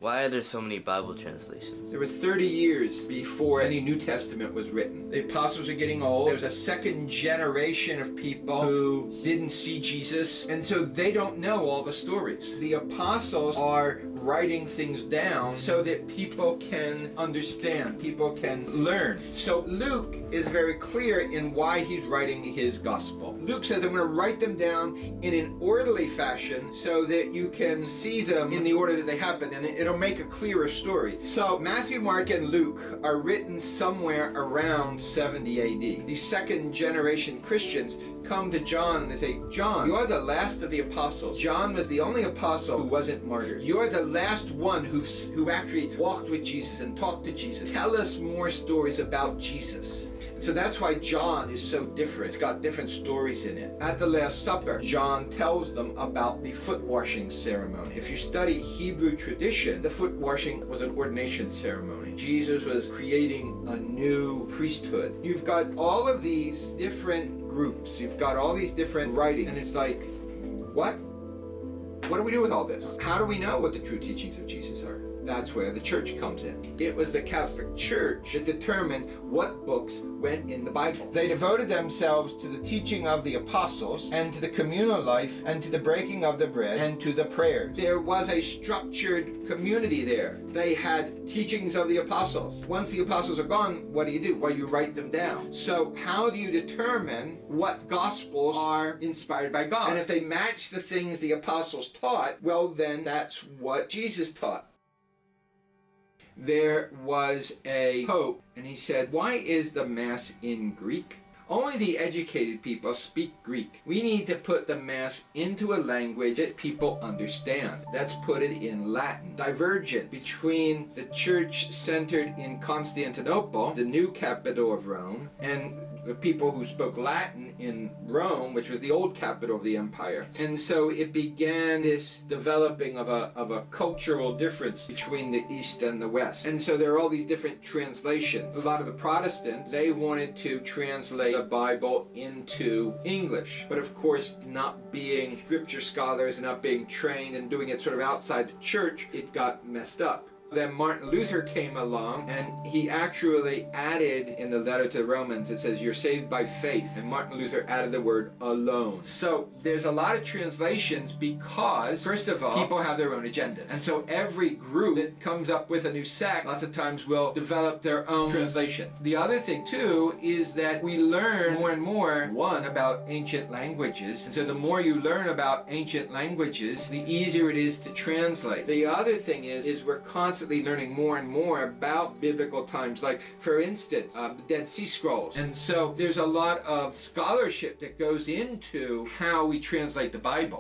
Why are there so many Bible translations? There were 30 years before any New Testament was written. The apostles are getting old. There's a second generation of people who didn't see Jesus, and so they don't know all the stories. The apostles are writing things down so that people can understand, people can learn. So Luke is very clear in why he's writing his gospel. Luke says, I'm going to write them down in an orderly fashion so that you can see them in the order that they happen, and it'll make a clearer story. So Matthew, Mark, and Luke are written somewhere around 70 AD. These second generation Christians come to John and they say, John, you're the last of the apostles. John was the only apostle who wasn't martyred. You're the last one who actually walked with Jesus and talked to Jesus. Tell us more stories about Jesus. So that's why John is so different. It's got different stories in it. At the Last Supper, John tells them about the foot washing ceremony. If you study Hebrew tradition, the foot washing was an ordination ceremony. Jesus was creating a new priesthood. You've got all of these different groups. You've got all these different writings. And it's like, what? What do we do with all this? How do we know what the true teachings of Jesus are? That's where the church comes in. It was the Catholic Church that determined what books went in the Bible. They devoted themselves to the teaching of the apostles and to the communal life and to the breaking of the bread and to the prayers. There was a structured community there. They had teachings of the apostles. Once the apostles are gone, what do? Well, you write them down. So how do you determine what gospels are inspired by God? And if they match the things the apostles taught, well, then that's what Jesus taught. There was a pope, and he said, why is the Mass in Greek? Only the educated people speak Greek. We need to put the Mass into a language that people understand. Let's put it in Latin. Divergent between the church centered in Constantinople, the new capital of Rome, and the people who spoke Latin in Rome, which was the old capital of the empire. And so it began this developing of a cultural difference between the East and the West. And so there are all these different translations. A lot of the Protestants, they wanted to translate the Bible into English. But of course, not being scripture scholars and not being trained and doing it sort of outside the church, it got messed up. Then Martin Luther came along, and he actually added in the letter to the Romans, it says, you're saved by faith. And Martin Luther added the word alone. So there's a lot of translations because, first of all, people have their own agendas. And so every group that comes up with a new sect, lots of times will develop their own translation. The other thing, too, is that we learn more and more, one, about ancient languages. And so the more you learn about ancient languages, the easier it is to translate. The other thing is we're constantly learning more and more about biblical times, like for instance the Dead Sea Scrolls. And so there's a lot of scholarship that goes into how we translate the Bible.